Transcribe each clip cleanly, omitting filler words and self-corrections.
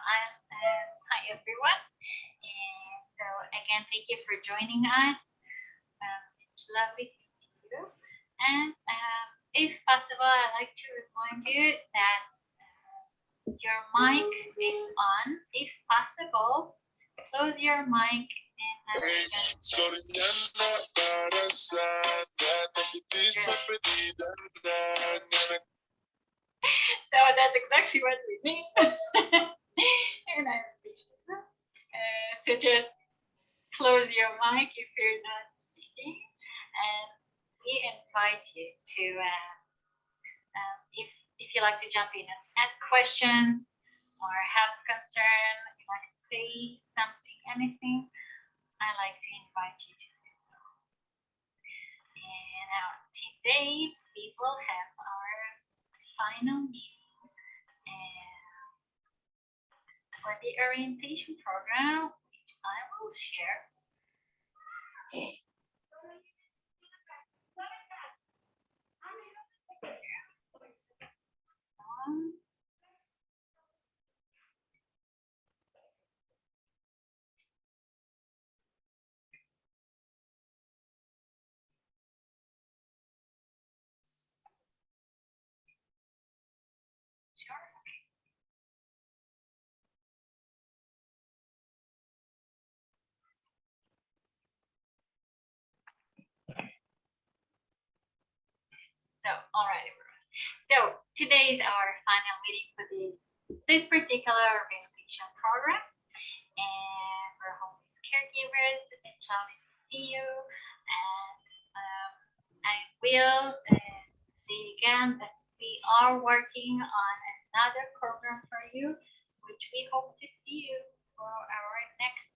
Hi everyone. And so again, thank you for joining us. It's lovely to see you. And if possible, I'd like to remind you that your mic is on. If possible, close your mic and so that's exactly what we mean. And I appreciate that. So just close your mic if you're not speaking, and we invite you to, if you like to jump in and ask questions or have concern, if you like to say something, anything, I like to invite you to do so. And today we will have our final meeting for the orientation program, which I will share. So, all right, everyone. So today is our final meeting for this particular orientation program, and for home-based caregivers, it's lovely to see you. And I will say again that we are working on another program for you, which we hope to see you for our next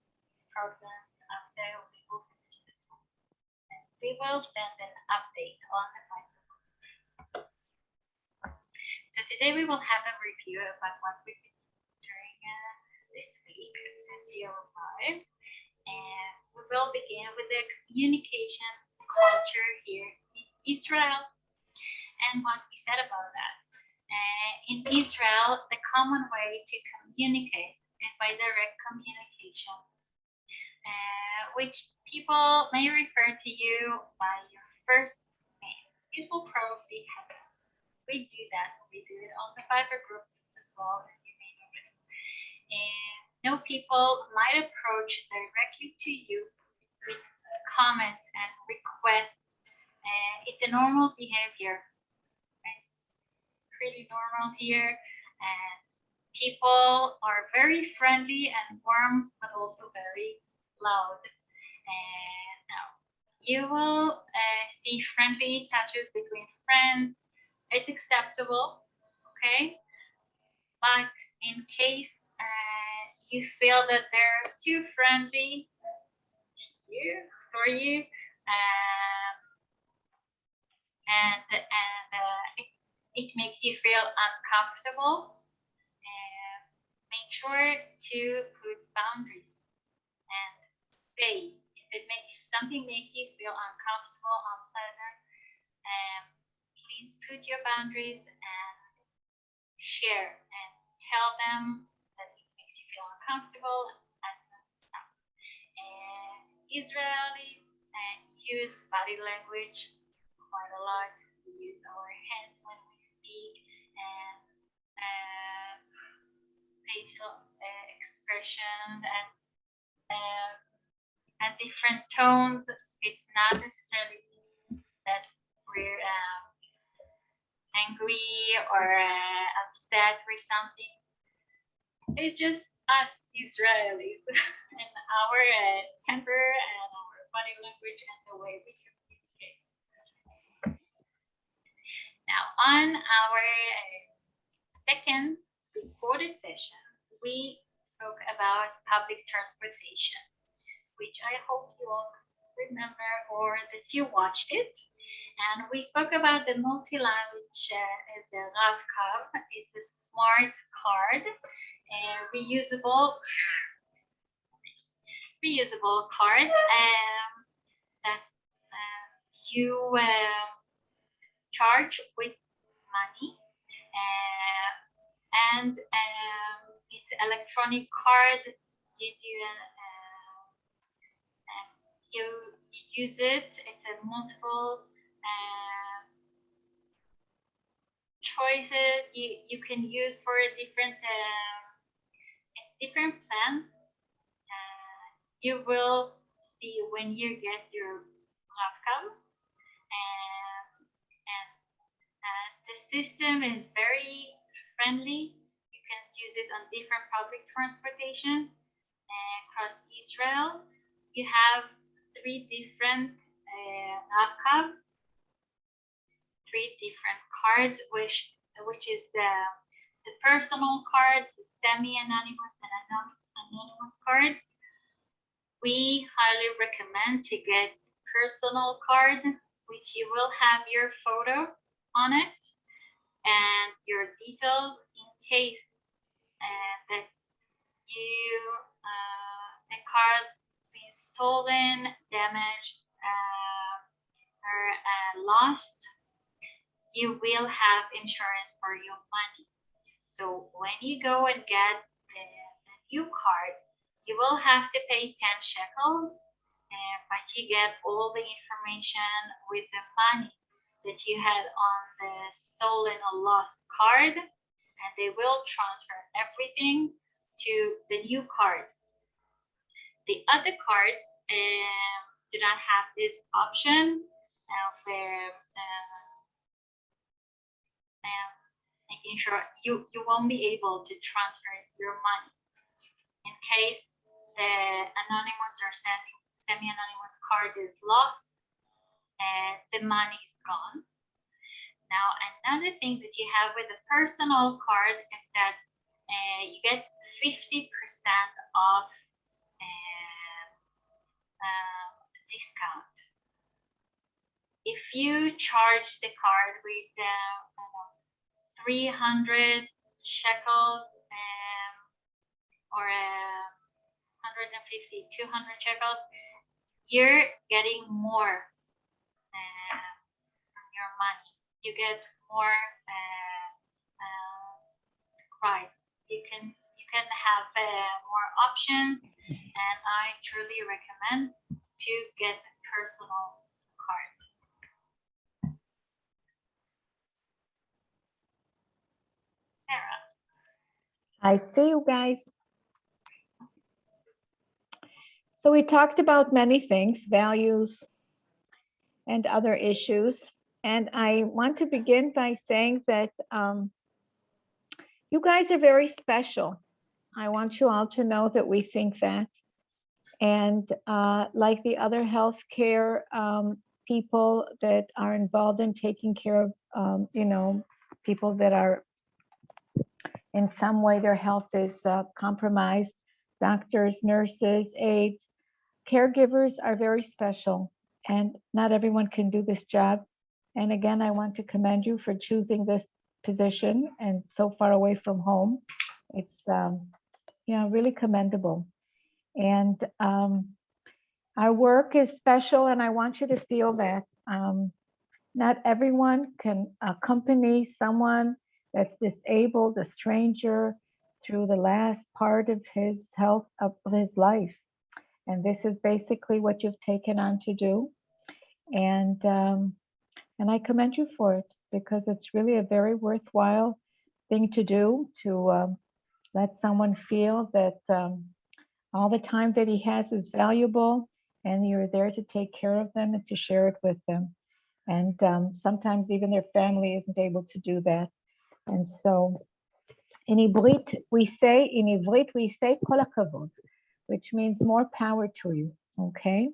programs after we will finish this one. And we will send an update on the So today we will have a review about what we've been doing during this week since you arrived, and we will begin with the communication culture here in Israel and what we said about that. In Israel, the common way to communicate is by direct communication, which people may refer to you by your first name. It will probably happen. We do that. We do it on the Fiverr group as well, as you may notice. And no people might approach directly to you with comments and requests. It's a normal behavior. It's pretty normal here. And people are very friendly and warm, but also very loud. And now you will see friendly touches between friends. It's acceptable, okay? But in case you feel that they're too friendly for you, and it makes you feel uncomfortable, make sure to put boundaries and say if something makes you feel uncomfortable, unpleasant, please put your boundaries and share and tell them that it makes you feel uncomfortable, ask them to stop. And Israelis use body language quite a lot. We use our hands when we speak, and facial expression and different tones. It's not necessarily that we're angry or upset or something. It's just us Israelis and our temper and our body language and the way we communicate. Now, on our second recorded session, we spoke about public transportation, which I hope you all remember or that you watched it. And we spoke about the multi-language, the Rav-Kav is a smart card, reusable card that you charge with money, and it's electronic card, you do you use it. It's a multiple choices you can use for different different plans. You will see when you get your outcome, and the system is very friendly. You can use it on different public transportation across Israel. You have three different three different cards, which is the personal card, the semi-anonymous, and anonymous card. We highly recommend to get personal card, which you will have your photo on it and your details in case that the card being stolen, damaged, or lost. You will have insurance for your money. So when you go and get the new card, you will have to pay 10 shekels, but you get all the information with the money that you had on the stolen or lost card, and they will transfer everything to the new card. The other cards do not have this option of making sure you won't be able to transfer your money in case the anonymous or semi-anonymous card is lost and the money is gone. Now, another thing that you have with the personal card is that you get 50% off discount. If you charge the card with 300 shekels or 150, 200 shekels, you're getting more from your money. You get more price. You can have more options, and I truly recommend to get a personal card. Sarah. I see you guys. So we talked about many things, values and other issues. And I want to begin by saying that you guys are very special. I want you all to know that we think that. And like the other healthcare people that are involved in taking care of, people that are in some way their health is compromised, doctors, nurses, aides, caregivers are very special, and not everyone can do this job. And again, I want to commend you for choosing this position and so far away from home. It's really commendable. And our work is special, and I want you to feel that not everyone can accompany someone that's disabled, a stranger, through the last part of his health, of his life. And this is basically what you've taken on to do. And I commend you for it, because it's really a very worthwhile thing to do, to let someone feel that all the time that he has is valuable, and you're there to take care of them and to share it with them. And sometimes even their family isn't able to do that. And so in Ivrit, we say kol hakavod, which means more power to you, okay?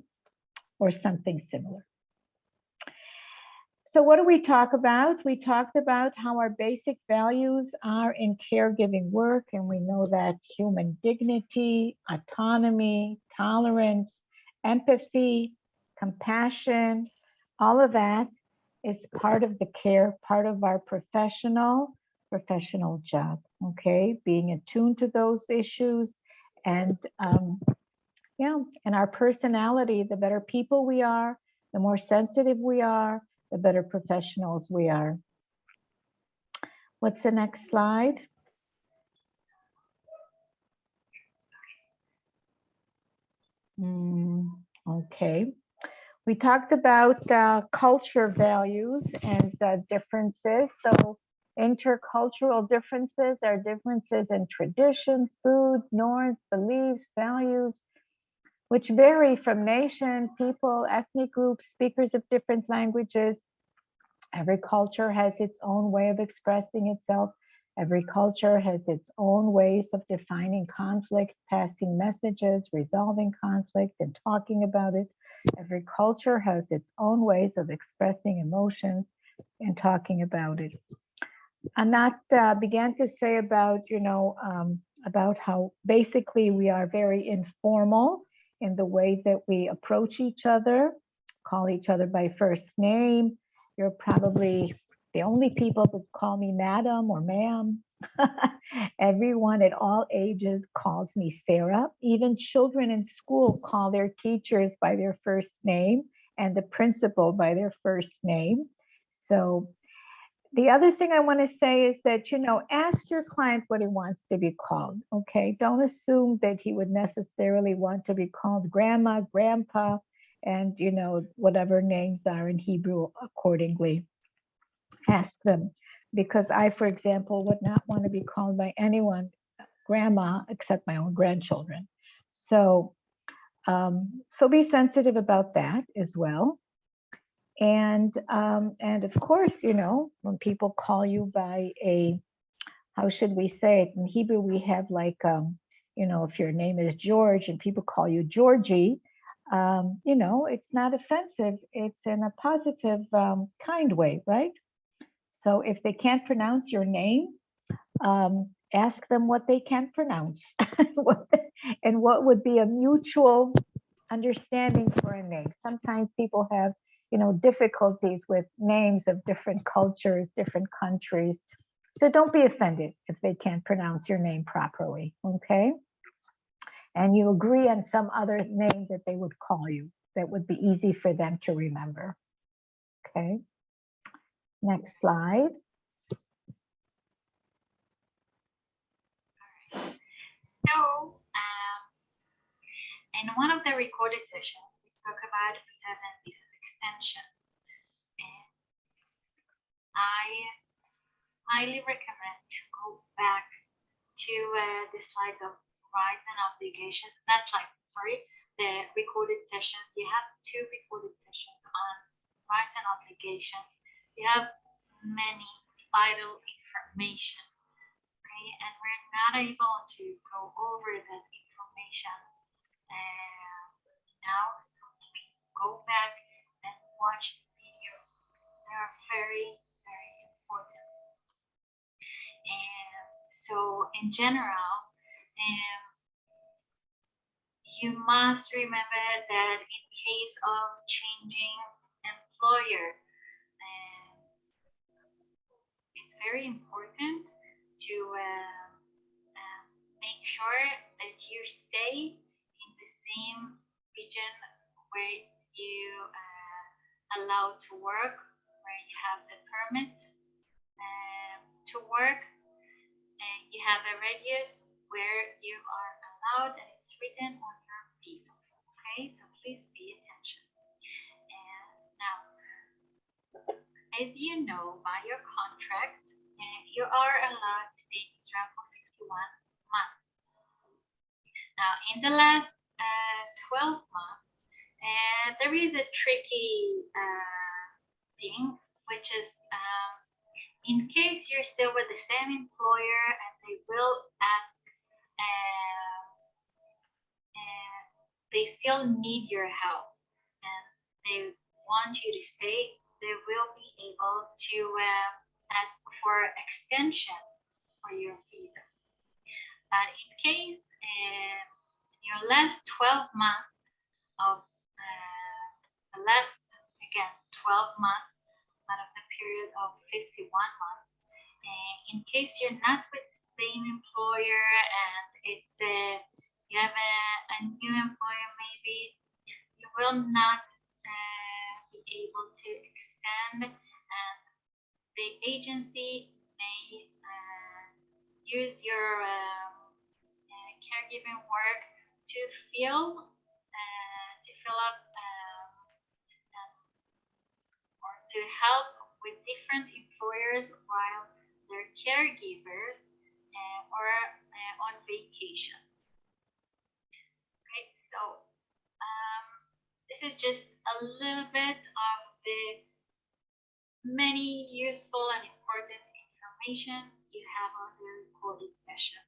Or something similar. So what do we talk about? We talked about how our basic values are in caregiving work, and we know that human dignity, autonomy, tolerance, empathy, compassion, all of that is part of the care, part of our professional job, okay? Being attuned to those issues, and and our personality, the better people we are, the more sensitive we are, the better professionals we are. What's the next slide? Mm, okay. We talked about culture values and differences. So, intercultural differences are differences in tradition, food, norms, beliefs, values, which vary from nation, people, ethnic groups, speakers of different languages. Every culture has its own way of expressing itself. Every culture has its own ways of defining conflict, passing messages, resolving conflict, and talking about it. Every culture has its own ways of expressing emotions and talking about it. Anat began to say about how basically we are very informal in the way that we approach each other, call each other by first name. You're probably the only people who call me madam or ma'am. Everyone at all ages calls me Sarah. Even children in school call their teachers by their first name and the principal by their first name. So the other thing I want to say is that, ask your client what he wants to be called. Okay. Don't assume that he would necessarily want to be called grandma, grandpa, and, whatever names are in Hebrew accordingly. Ask them. Because I, for example, would not want to be called by anyone grandma except my own grandchildren. So be sensitive about that as well. And of course, when people call you by a, how should we say it in Hebrew, we have like if your name is George and people call you Georgie, it's not offensive. It's in a positive, kind way, right? So if they can't pronounce your name, ask them what they can't pronounce and what would be a mutual understanding for a name. Sometimes people have, difficulties with names of different cultures, different countries. So don't be offended if they can't pronounce your name properly, okay? And you agree on some other name that they would call you that would be easy for them to remember, okay? Next slide. So, in one of the recorded sessions, we spoke about visas and visa extension. And I highly recommend to go back to the slides of rights and obligations. Not slides, sorry, the recorded sessions. You have 2 recorded sessions on rights and obligations. You have many vital information, okay? And we're not able to go over that information now, so please go back and watch the videos. They are very, very important. And so, in general, you must remember that in case of changing employer, it's very important to make sure that you stay in the same region where you allowed to work, where you have the permit to work, and you have a radius where you are allowed, and it's written on your visa. Okay, so please pay attention. And now, as you know, by your contract, you are allowed to stay in Israel for 51 months. Now, in the last 12 months, there is a tricky thing, which is in case you're still with the same employer and they will ask, they still need your help and they want you to stay, they will be able to ask for extension for your visa. But in case your last 12 months of the last, again, 12 months out of the period of 51 months, in case you're not with the same employer and it's you have a new employer, maybe you will not be able to extend, and the agency may use your caregiving work to fill fill up or to help with different employers while their caregivers or on vacation. Okay, so this is just a little bit of the many useful and important information you have on the recorded session.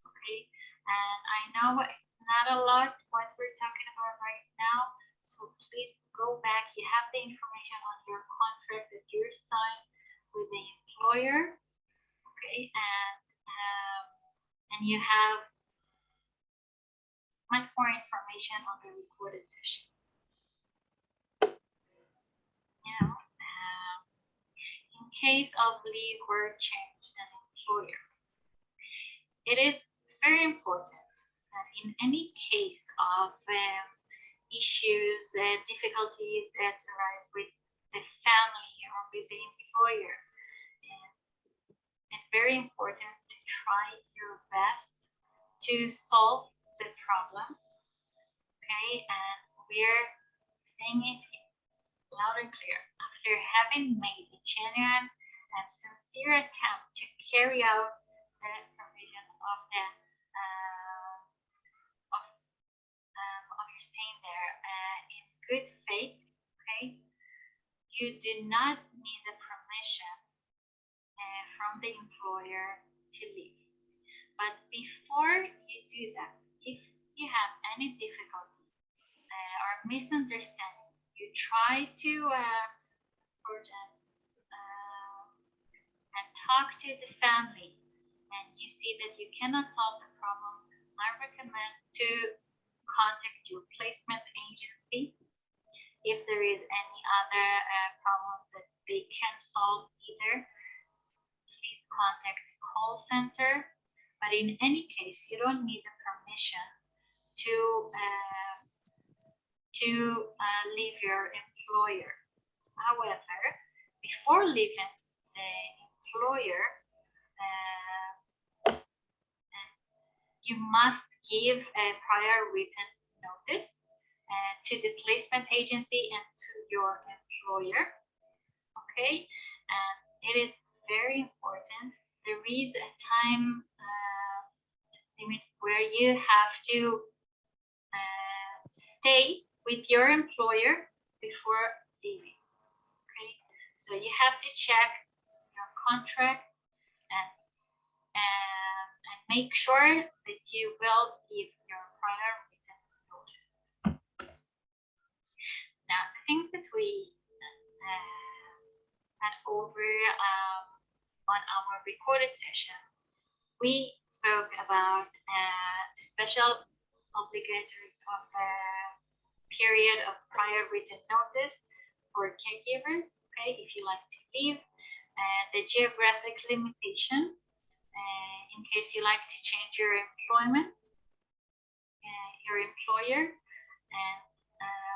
Okay, and I know it's not a lot what we're talking about right now, so please go back. You have the information on your contract that you signed with the employer. Okay, and you have much more information on the recorded sessions. Now, in case of leave or change an employer, it is very important that in any case of issues, difficulties that arise with the family or with the employer, it's very important to try your best to solve the problem. Okay, and we're saying it loud and clear. After having made a genuine and sincere attempt to carry out the provision of the of your staying there in good faith, okay, you do not need the permission from the employer to leave. But before you do that, if you have any difficulty or misunderstanding, you try to approach and talk to the family, and you see that you cannot solve the problem, I recommend to contact your placement agency. If there is any other problem that they can't solve either, please contact the call center. But in any case, you don't need the permission to leave your employer. However, before leaving the employer, you must give a prior written notice to the placement agency and to your employer. Okay, and it is very important. There is a time limit where you have to stay with your employer before leaving. Okay, so you have to check your contract and make sure that you will give your prior written notice. Now, the things that we went over on our recorded session, we spoke about the special obligatory period of prior written notice for caregivers. Okay, if you like to leave, the geographic limitation in case you like to change your employment, your employer, and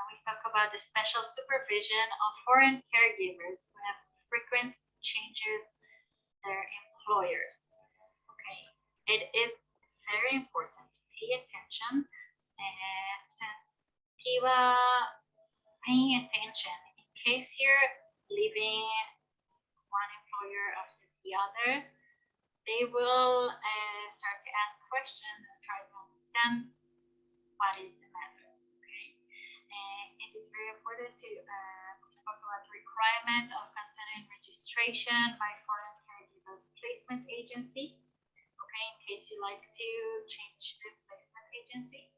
we spoke about the special supervision of foreign caregivers who have frequent changes their employers. Okay, it is very important to pay attention since paying attention in case you're leaving one employer after the other, they will start to ask questions and try to understand what is the matter. Okay, it is very important to talk about the requirement of consent and registration by foreign caregivers placement agency. Okay, in case you like to change the placement agency.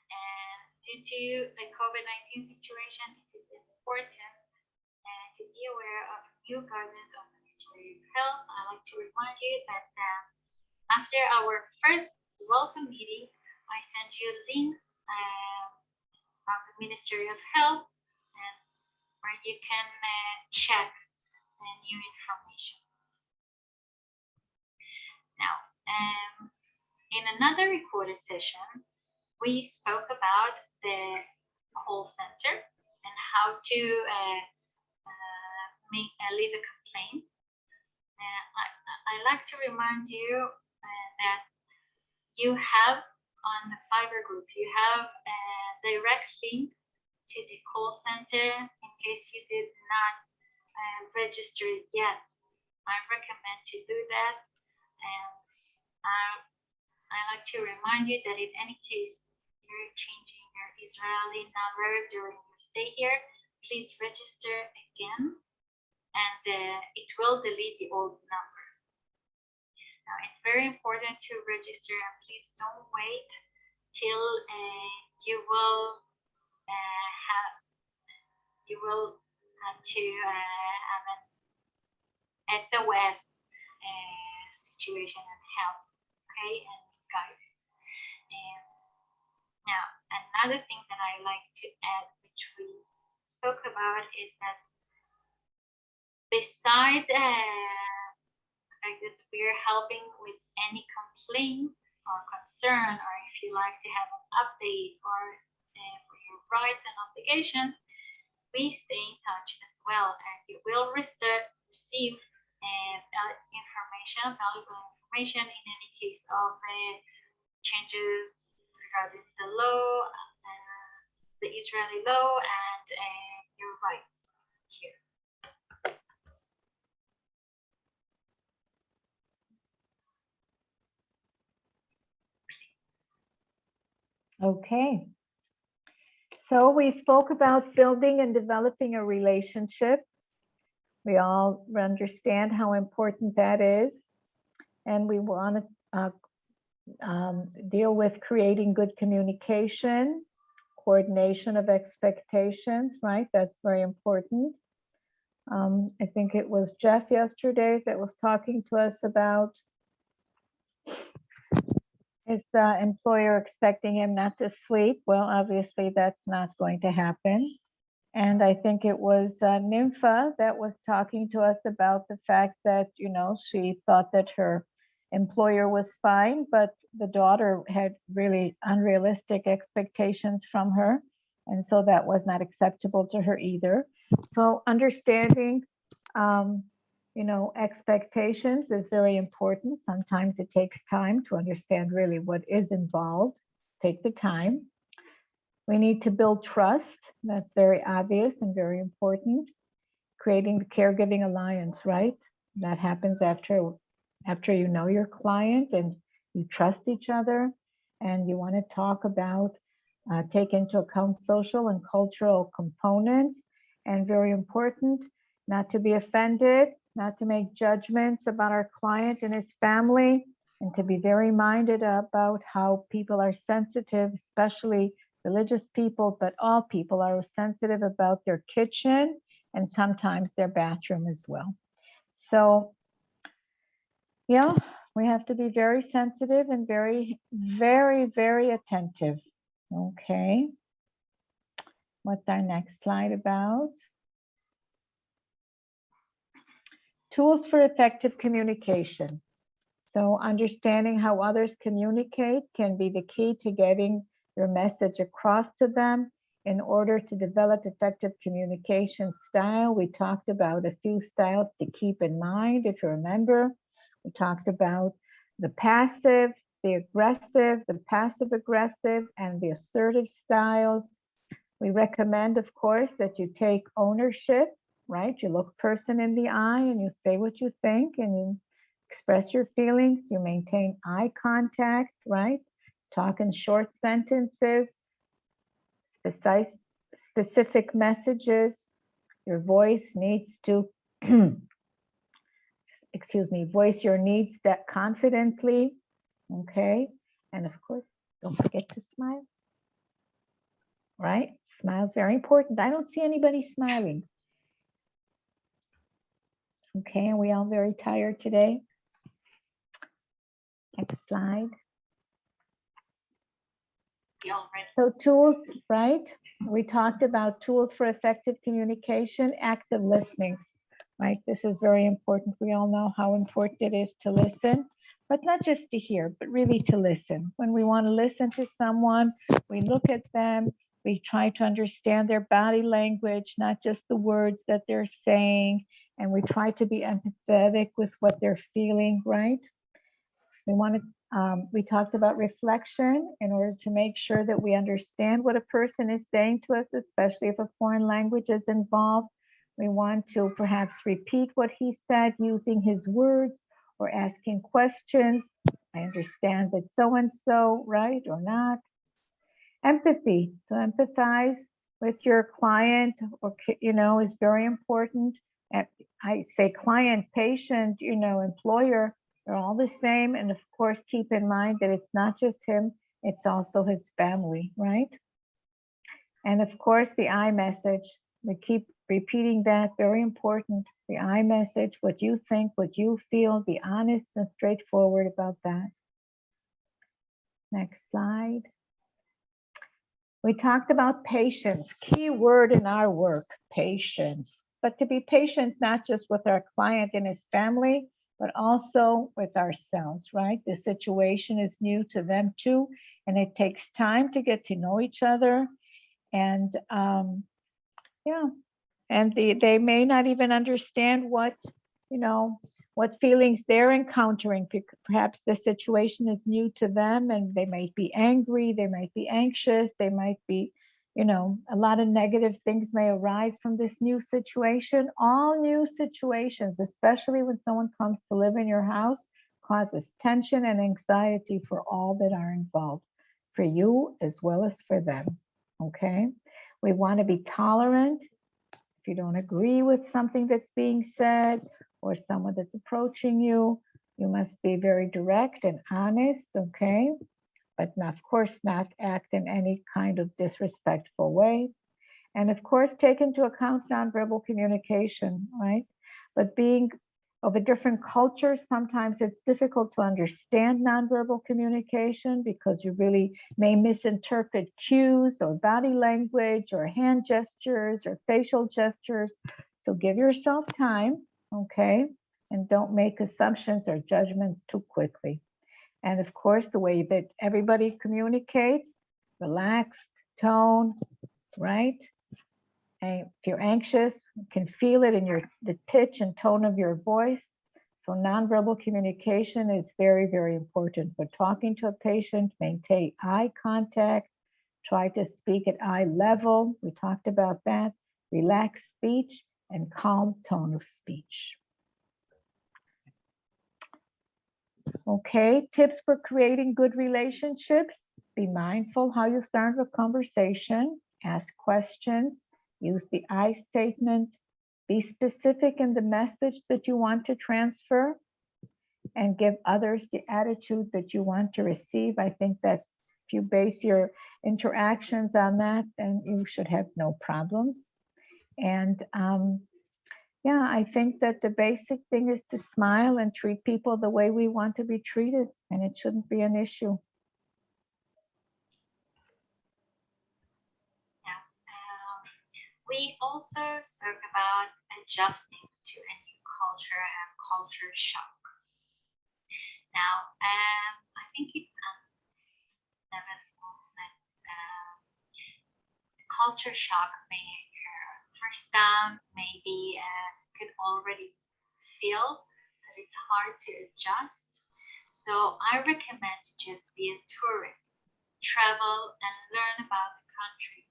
And due to the COVID-19 situation, it is important to be aware of new guidance of the Ministry of Health. I'd like to remind you that after our first welcome meeting, I sent you links of the Ministry of Health and where you can check the new information. Now, in another recorded session, we spoke about the call center and how to leave a complaint. I like to remind you that you have on the Fiverr group, you have a direct link to the call center in case you did not register yet. I recommend to do that. And I like to remind you that in any case you're changing your Israeli number during your stay here, please register again, and it will delete the old number. Now, it's very important to register, and please don't wait till you will have to have an SOS situation and help, okay, and guidance. And now, another thing that I like to add, which we spoke about, is that besides the fact that we're helping with any complaint or concern, or if you like to have an update or for your rights and obligations, we stay in touch as well, and you will receive valuable information in any case of changes regarding the law, the Israeli law, and your rights here. Okay. So we spoke about building and developing a relationship. We all understand how important that is. And we want to deal with creating good communication, coordination of expectations, right? That's very important. I think it was Jeff yesterday that was talking to us about his employer expecting him not to sleep. Well, obviously that's not going to happen. And I think it was Nympha that was talking to us about the fact that, you know, she thought that her employer was fine, but the daughter had really unrealistic expectations from her. And so that was not acceptable to her either. So understanding, you know, expectations is very important. Sometimes it takes time to understand really what is involved. Take the time. We need to build trust. That's very obvious and very important. Creating the caregiving alliance, right? That happens after you know your client and you trust each other, and you want to talk about, take into account social and cultural components, and very important, not to be offended, not to make judgments about our client and his family, and to be very minded about how people are sensitive, especially religious people, but all people are sensitive about their kitchen and sometimes their bathroom as well. So, yeah, we have to be very sensitive and very, very, very attentive. Okay. What's our next slide about? Tools for effective communication. So understanding how others communicate can be the key to getting your message across to them. In order to develop effective communication style, we talked about a few styles to keep in mind. If you remember, we talked about the passive, the aggressive, the passive aggressive, and the assertive styles. We recommend, of course, that you take ownership, right? You look person in the eye and you say what you think and you express your feelings. You maintain eye contact, right? Talk in short sentences, specific messages. Your voice needs to, voice your needs that confidently, okay? And of course, don't forget to smile, right? Smile is very important. I don't see anybody smiling. Okay, are we all very tired today? Next slide. So tools, right? We talked about tools for effective communication, active listening, right? This is very important. We all know how important it is to listen, but not just to hear, but really to listen. When we want to listen to someone, we look at them, we try to understand their body language, not just the words that they're saying, and we try to be empathetic with what they're feeling, right? We want to We talked about reflection in order to make sure that we understand what a person is saying to us, especially if a foreign language is involved. We want to perhaps repeat what he said using his words or asking questions. I understand that so and so, right or not? Empathy, to empathize with your client or, is very important. And I say client, patient, employer, they're all the same. And of course, keep in mind that it's not just him, it's also his family, right? And of course, the I message, we keep repeating that, very important. The I message, what you think, what you feel, be honest and straightforward about that. Next slide. We talked about patience, key word in our work, patience. But to be patient, not just with our client and his family, but also with ourselves, right? The situation is new to them too, and it takes time to get to know each other. And yeah, and they may not even understand what feelings they're encountering. Perhaps the situation is new to them and they might be angry, they might be anxious, they might be, a lot of negative things may arise from this new situation. All new situations, especially when someone comes to live in your house, causes tension and anxiety for all that are involved, for you as well as for them. Okay, we want to be tolerant. If you don't agree with something that's being said or someone that's approaching you, you must be very direct and honest, okay? But not, of course, not act in any kind of disrespectful way. And of course, take into account nonverbal communication, right? But being of a different culture, sometimes it's difficult to understand nonverbal communication because you really may misinterpret cues or body language or hand gestures or facial gestures. So give yourself time, okay? And don't make assumptions or judgments too quickly. And of course, the way that everybody communicates, relaxed tone, right? And if you're anxious, you can feel it in the pitch and tone of your voice. So nonverbal communication is very, very important. When talking to a patient, maintain eye contact, try to speak at eye level. We talked about that. Relaxed speech and calm tone of speech. Okay, tips for creating good relationships. Be mindful how you start a conversation. Ask questions. Use the I statement. Be specific in the message that you want to transfer and give others the attitude that you want to receive. I think that's, if you base your interactions on that, then you should have no problems. And yeah, I think that the basic thing is to smile and treat people the way we want to be treated, and it shouldn't be an issue. We also spoke about adjusting to a new culture and culture shock. Now, I think it's inevitable that culture shock may occur. First time, maybe could already feel that it's hard to adjust. So I recommend to just be a tourist, travel and learn about the country.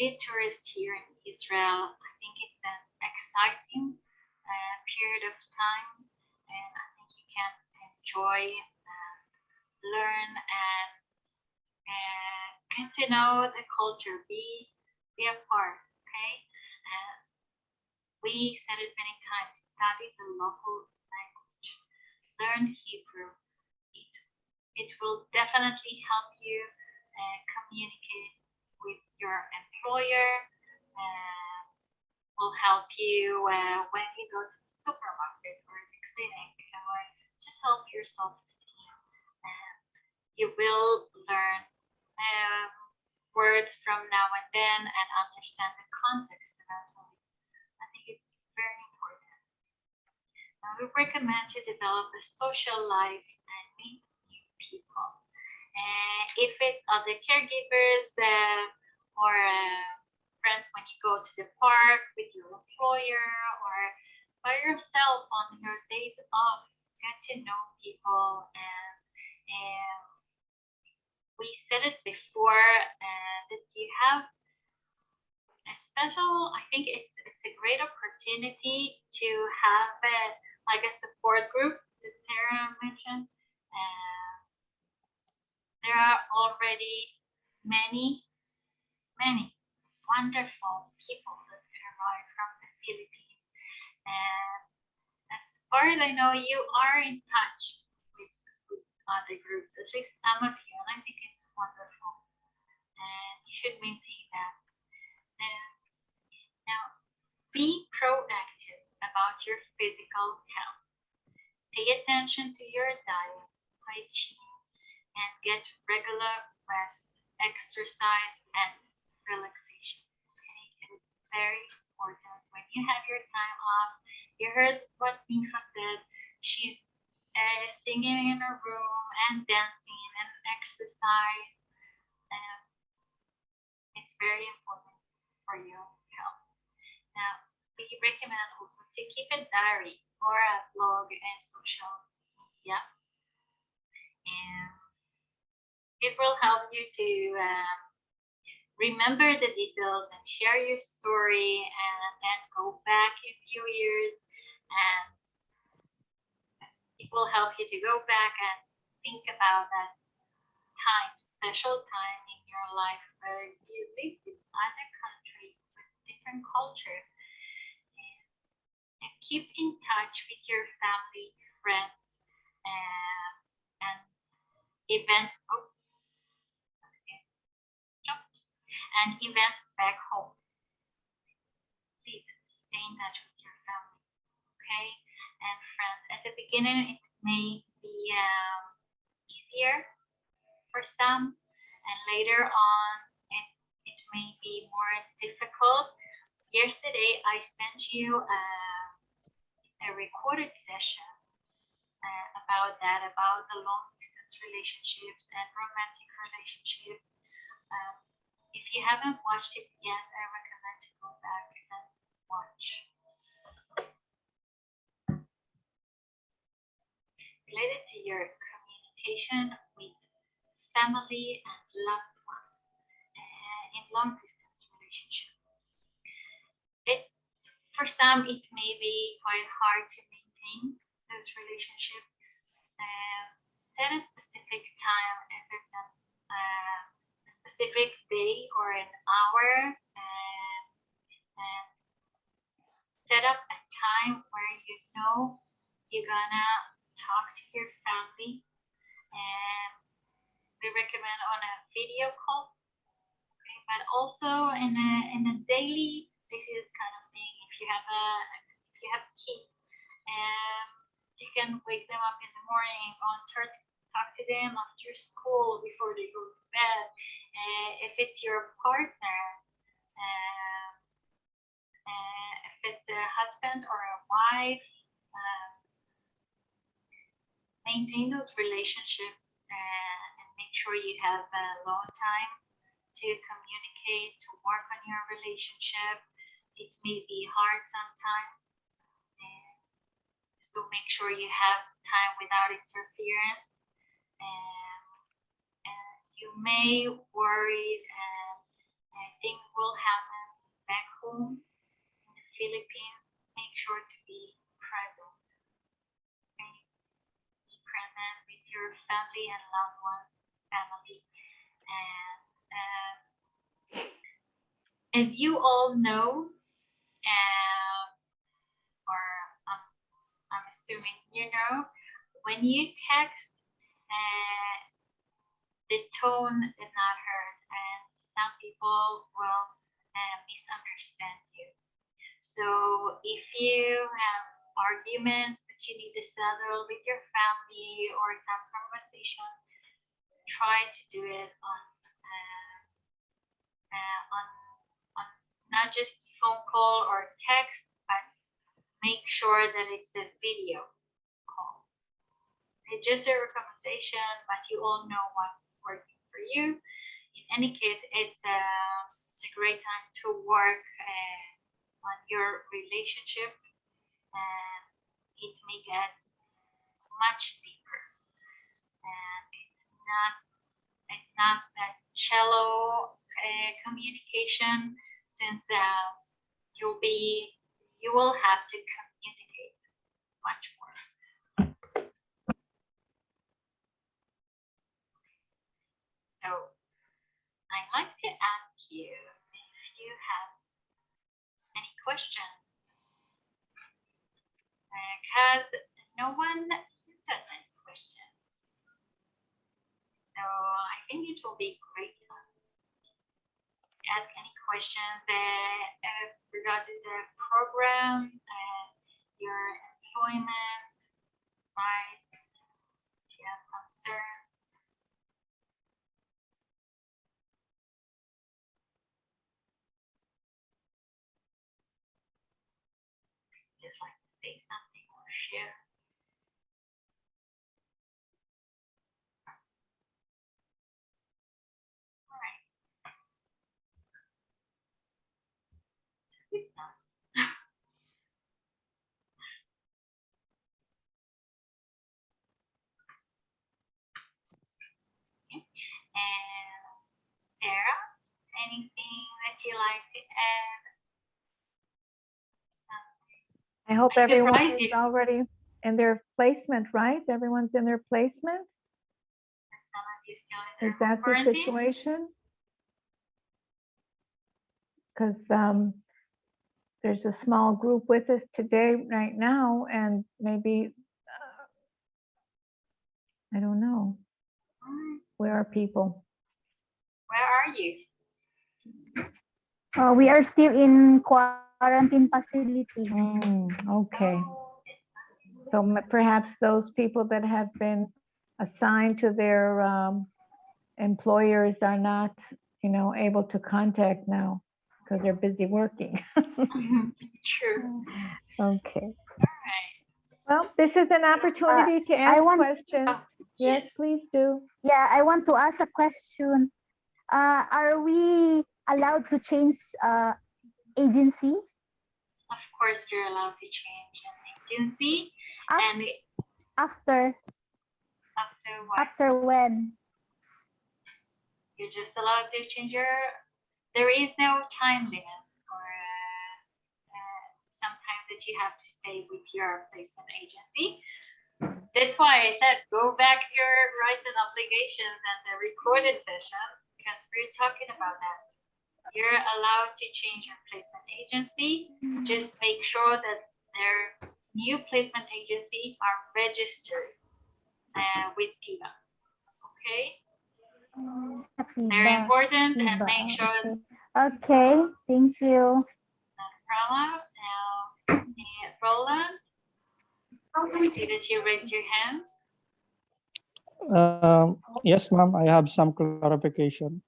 Be a tourist here in Israel. I think it's an exciting period of time, and I think you can enjoy, learn, and get to know the culture. Be a part. Okay, we said it many times. Study the local language. Learn Hebrew. It will definitely help you communicate with your employer, will help you when you go to the supermarket or the clinic, or just help yourself esteem. You will learn words from now and then and understand the context eventually. I think it's very important. We recommend to develop a social life and meet new people. If it's other caregivers or friends when you go to the park with your employer or by yourself on your days off, get to know people, and we said it before, that you have a special, I think it's a great opportunity to have like a support group that Sarah mentioned. There are already many, many wonderful people that arrive from the Philippines. And as far as I know, you are in touch with other groups, at least some of you, and I think it's wonderful. And you should maintain that. And now, be proactive about your physical health. Pay attention to your diet, hygiene, and get regular rest, exercise, and relaxation. Okay? It is very important. When you have your time off, you heard what Minha said. She's singing in her room and dancing and exercise. And it's very important for your health. Now, we recommend also to keep a diary or a blog and social media, and it will help you to remember the details and share your story, and then go back a few years, and it will help you to go back and think about that time, special time in your life where you lived in other countries with different culture. And keep in touch with your family, friends, and event oh, and events back home. Please stay in touch with your family, okay, and friends. At the beginning, it may be easier for some, and later on, it may be more difficult. Yesterday, I sent you a recorded session about the long distance relationships and romantic relationships. If you haven't watched it yet, I recommend to go back and watch. Related to your communication with family and loved ones in long distance relationship. For some, it may be quite hard to maintain those relationships. Set a specific time, a specific day or an hour, and set up a time where you know you're gonna talk to your family. And we recommend on a video call, okay, but also in a daily basis kind of thing. If you have kids, you can wake them up in the morning, talk to them after school before they go to bed. If it's your partner, if it's a husband or a wife, maintain those relationships and make sure you have a long time to communicate, to work on your relationship. It may be hard sometimes, so make sure you have time without interference. And you may worry things will happen back home in the Philippines. Make sure to be present. Okay? Be present with your family and loved ones, family. And as you all know, or I'm assuming you know, when you text, the tone is not heard, and some people will misunderstand you. So if you have arguments that you need to settle with your family or some conversation, try to do it on not just phone call or text, but make sure that it's a video call. It's just a recommendation, but you all know what's working for you. In any case, it's a great time to work on your relationship, and it may get much deeper, and it's not that shallow communication, since you will have to communicate much more. So I'd like to ask you if you have any questions, because no one sent us any questions. So I think it will be great to ask any questions regarding the program, your employment rights, if you have concerns. Just like to say something or share. All right. Good enough. And Sarah, anything that you like to add? I hope I everyone surprised is you. already in their placement, right? Everyone's in their placement? Some of you still in Is their home that the quarantine? situation? Because there's a small group with us today, right now, and maybe, I don't know. Where are people? Where are you? We are still in quarantine facility. Okay. So perhaps those people that have been assigned to their employers are not, able to contact now because they're busy working. True. Okay. All right. Well, this is an opportunity to I ask want- questions. Oh, Yes, please do. Yeah, I want to ask a question. Are we allowed to change agency? Of course, you're allowed to change an agency, and After after what? after when? You're just allowed to change your. There is no time limit or some time that you have to stay with your placement agency. That's why I said go back to your rights and obligations and the recorded sessions, because we're talking about that. You're allowed to change your placement agency. Just make sure that their new placement agency are registered with PIBA. Okay? Very important, and make sure. Okay, thank you. Rama, now Roland, I see that you raised your hand. Yes, ma'am, I have some clarification.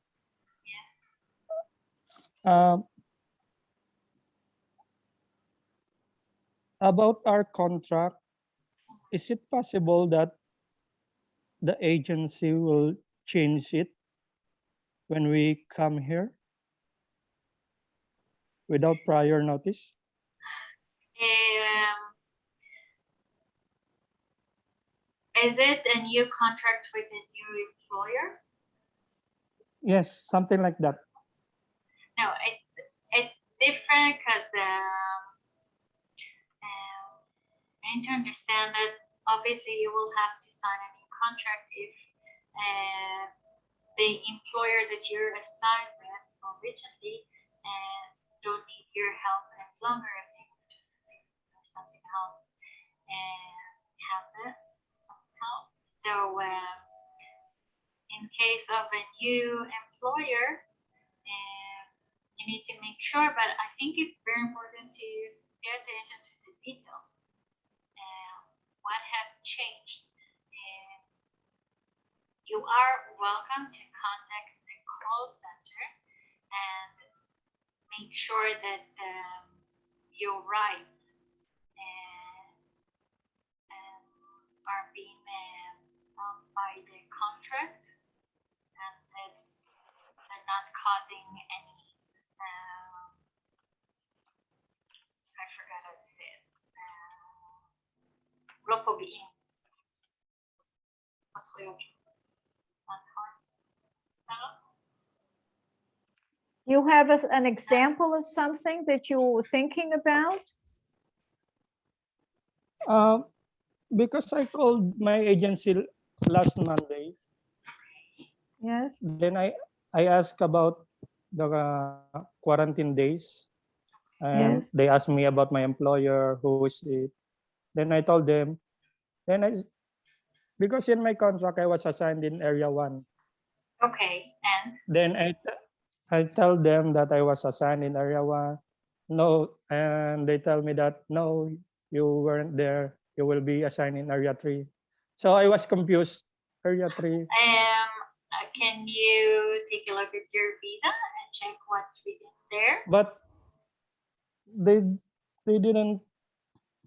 Yes. About our contract, is it possible that the agency will change it when we come here without prior notice? Is it a new contract with a new employer? Yes, something like that. No, it's different because I need to understand that obviously you will have to sign a new contract if the employer that you're assigned with originally don't need your help any longer, and they want to see something else and have that something else. So in case of a new employer, you need to make sure, but I think it's very important to pay attention to the detail. What has changed? You are welcome to contact the call center and make sure that your rights are being by the contract, and that they're not causing any I forgot how to say it. Ropobiin. 소요주. Uh, You have an example of something that you were thinking about? Because I called my agency last Monday, Yes, then I asked about the quarantine days, and yes, they asked me about my employer, who is it. Then I told them, then because in my contract I was assigned in area 1. Okay, and Then I tell them that I was assigned in area 1. No, and they tell me that no, you weren't there. You will be assigned in area 3. So I was confused. Area 3. can you take a look at your visa and check what's written there? But they they didn't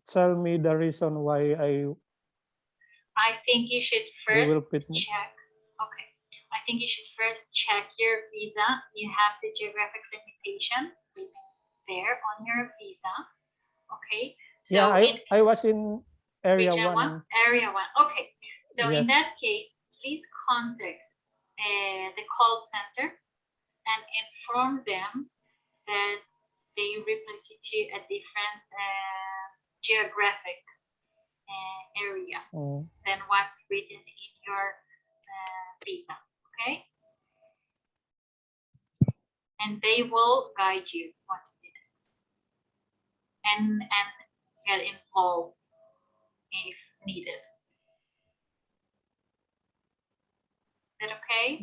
tell me the reason why I think you should they first will put me. check. Okay. I think you should first check your visa. You have the geographic limitation written there on your visa. Okay. So Yeah, in I was in area region 1. area 1. Okay. So in Yes. that case, please contact the call center and inform them that they replace it to a different geographic area than what's written in your visa. Okay. And they will guide you what to do next and get involved if needed. Is that okay?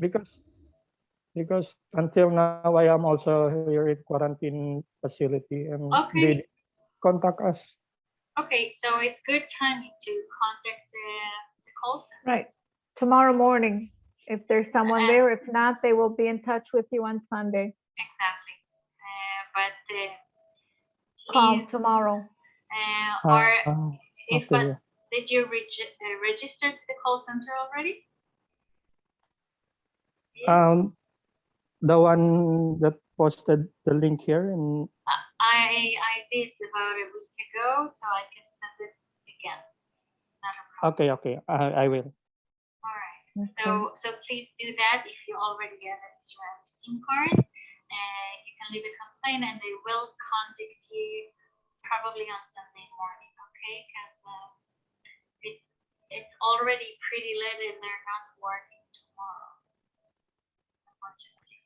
Because until now I am also here in quarantine facility, and Okay. they contact us. Okay, so it's good timing to contact the call center. right. Tomorrow morning, if there's someone there. If not, they will be in touch with you on Sunday. Exactly. But Call please, tomorrow. or if Okay. but did you register to the call center already? Yeah. The one that posted the link here, and I did about a week ago, so I can send it again. Not a problem. okay, I will. All right. Okay. So please do that if you already have an Israeli SIM card. You can leave a complaint, and they will contact you probably on Sunday morning. Okay, because it's already pretty late, and they're not working tomorrow, unfortunately.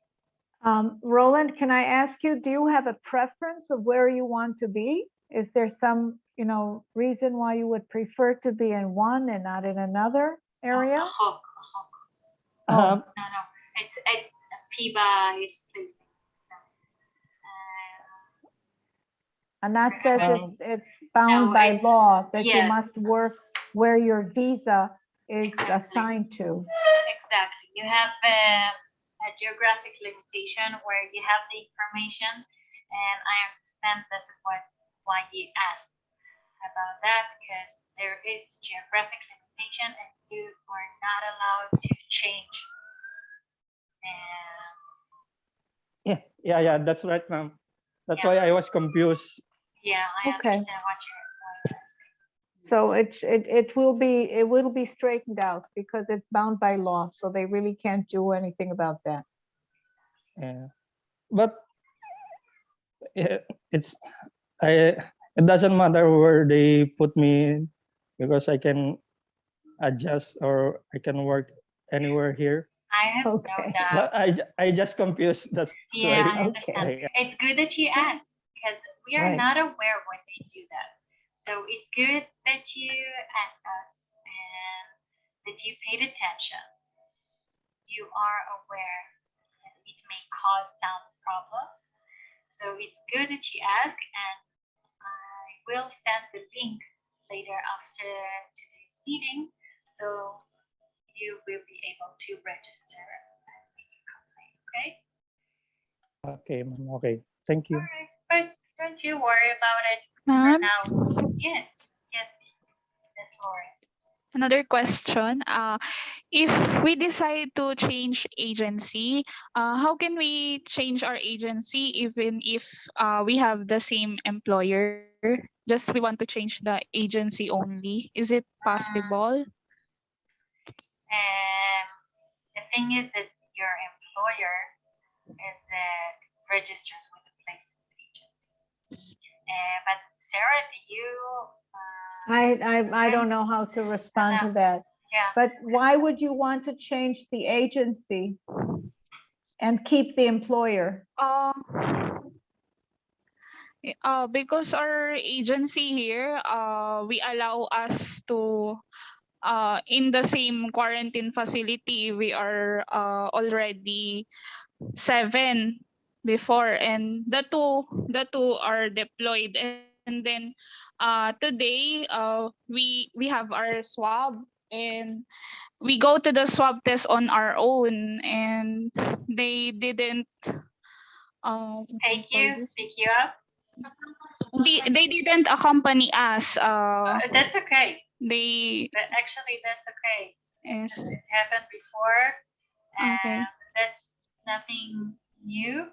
Roland, can I ask you, do you have a preference of where you want to be? Is there some, reason why you would prefer to be in one and not in another area? Hawk. Oh. No. It's PIBA is pleasing. And that says it's bound No, by it's- law that you yes. must work where your visa is Exactly. assigned to. Exactly. You have a geographic limitation where you have the information, and I understand this is why you asked about that, because there is geographic limitation and you are not allowed to change. Yeah, that's right, ma'am. That's why I was confused. Yeah, I Okay. understand what you're saying. So it will be straightened out because it's bound by law. So they really can't do anything about that. Yeah, but it's it doesn't matter where they put me, because I can adjust or I can work anywhere here. I have Okay. no doubt. But I just confused. That's Yeah, why. I understand. Okay. It's good that you asked, because we are Right. not aware when they do that. So it's good that you asked us and that you paid attention. You are aware that it may cause some problems. So it's good that you ask, and I will send the link later after today's meeting, so you will be able to register and make a complaint. Okay? Okay, ma'am. Okay. Thank you. All right, but don't you worry about it for Ma'am, now. Yes, yes, Lauren. another question. If we decide to change agency, how can we change our agency even if we have the same employer? Just we want to change the agency only. Is it possible? And the thing is that your employer is registered with the placement agency. But Sarah, do you? I don't know how to respond to that. Yeah. But why would you want to change the agency and keep the employer? Because our agency here, we allow us to in the same quarantine facility. We are already 7 before, and the two are deployed. And then today we have our swab, and we go to the swab test on our own, and they didn't Take what do you, call this? pick you up. They didn't accompany us. That's okay. They But actually, that's okay. is It happened before, okay. and that's nothing new.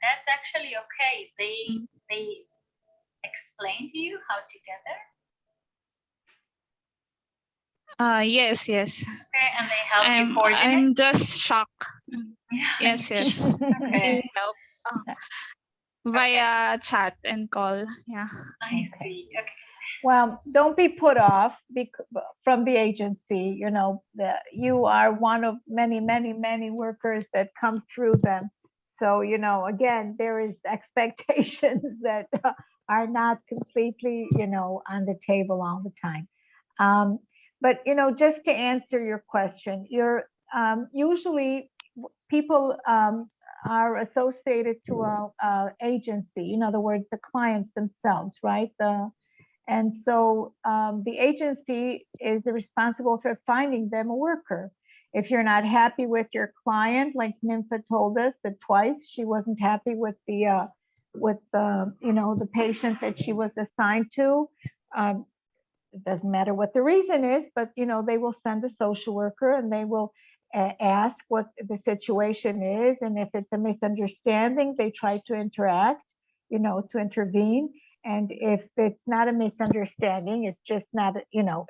That's actually okay. They explain to you how to get there. Yes, yes. Okay, and they help you coordinate. I'm just shocked. Yeah. Yes, yes. Okay. They help via chat and call. Yeah. I see. Okay. Well, don't be put off from the agency. You know, you are one of many, many, many workers that come through them. So, you know, again, there is expectations that are not completely, you know, on the table all the time. But, you know, just to answer your question, you're usually people are associated to a agency. In other words, the clients themselves, right? And so the agency is responsible for finding them a worker. If you're not happy with your client, like Nympha told us that twice she wasn't happy with the you know, the patient that she was assigned to. It doesn't matter what the reason is, but you know, they will send a social worker and they will ask what the situation is, and if it's a misunderstanding, they try to interact, you know, to intervene. And if it's not a misunderstanding, it's just not, you know,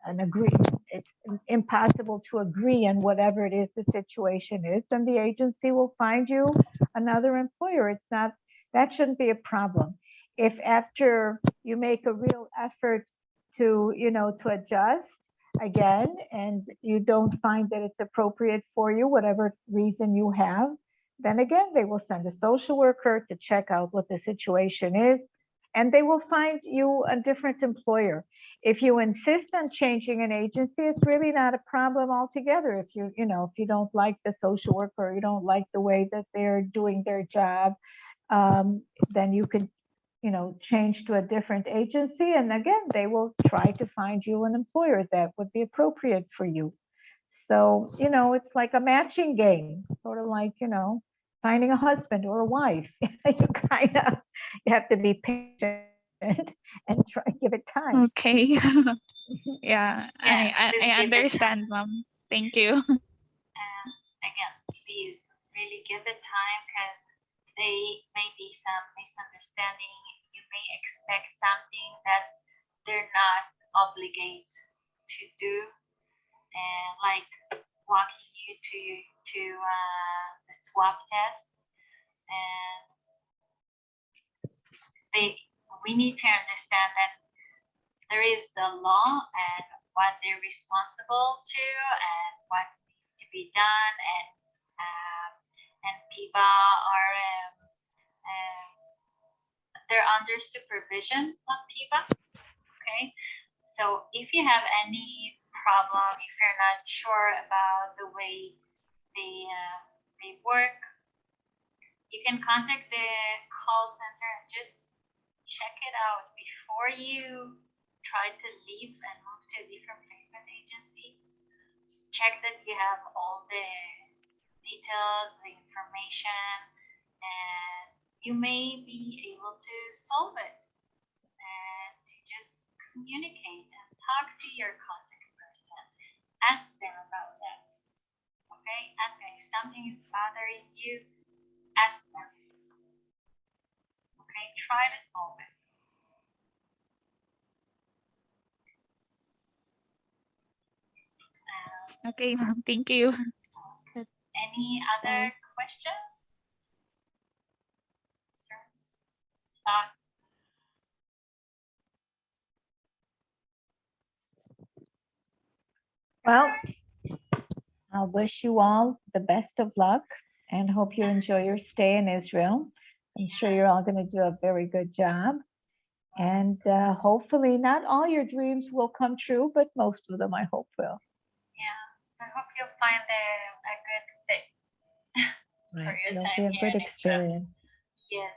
an agree. It's impossible to agree on whatever it is the situation is, then the agency will find you another employer. It's not, that shouldn't be a problem. If after you make a real effort to, you know, to adjust again, and you don't find that it's appropriate for you, whatever reason you have, then again, they will send a social worker to check out what the situation is, and they will find you a different employer. If you insist on changing an agency, it's really not a problem altogether. If you know, if you don't like the social worker, or you don't like the way that they're doing their job, then you could, you know, change to a different agency. And again, they will try to find you an employer that would be appropriate for you. So, you know, it's like a matching game, sort of like, you know, finding a husband or a wife. You kind of, you have to be patient and try, give it time. Okay. Yeah, Yeah, I please give it understand, ma'am. Thank you. And again, please really give it time because they may be some misunderstanding. You may expect something that they're not obligated to do, and like walking you to the swab test, and we need to understand that there is the law and what they're responsible to and what needs to be done, and PIBA are they're under supervision of PIBA. Okay, so if you have any problem, if you're not sure about the way they work, you can contact the call center and just check it out before you try to leave and move to a different placement agency. Check that you have all the details, the information, and you may be able to solve it. And to just communicate and talk to your contact person. Ask them about that. Okay? Ask them if something is bothering you, ask them. Okay? Try to solve it. Okay, ma'am. Thank you. Any other question? Uh, Well, I wish you all the best of luck and hope you enjoy your stay in Israel. I'm sure you're all going to do a very good job. And hopefully, not all your dreams will come true, but most of them I hope will. yeah, I hope you'll find a good fit for Right. your It'll time be a here good in Israel. experience. Yes.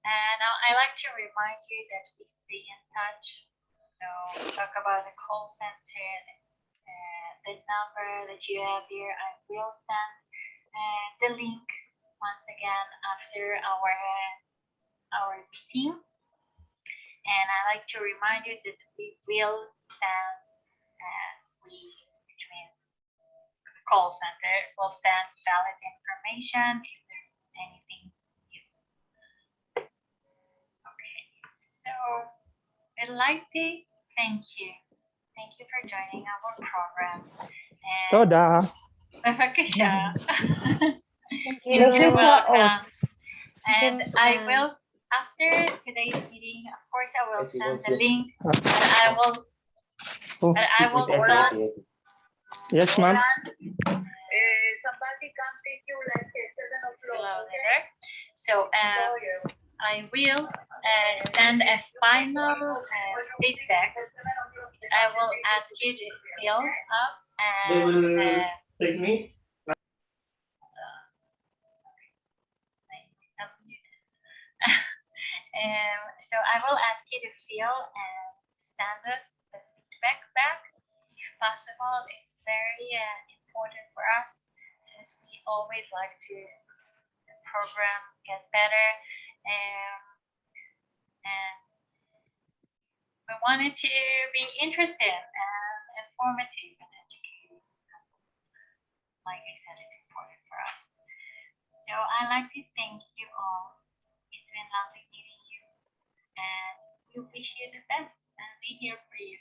And I like to remind you that we stay in touch. So we talk about the call center, the number that you have here. I will send the link once again after our meeting. And I like to remind you that we will send which means call center, will send valid information if there's anything new. Okay, so I'd like to thank you. Thank you for joining our program. And Toda. bevakasha. Thank You're you. welcome. And I will, after today's meeting, of course, I will send the link. And I will, Oh, I will start. yes, ma'am. So I will send a final feedback. I will ask you to fill up and take me. so I will ask you to fill and send us the feedback back if possible. It's very important for us since we always like to the program get better and we want it to be interesting and informative and educating. Like I said, it's important for us. So I like to thank you all. It's been lovely meeting you and we wish you the best and be here for you.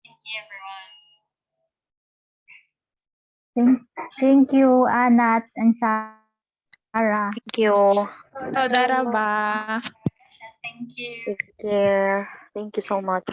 Thank you everyone. Thank you, Anat and Sarah. Thank you. Toda raba. Thank you. Take care. Thank you so much.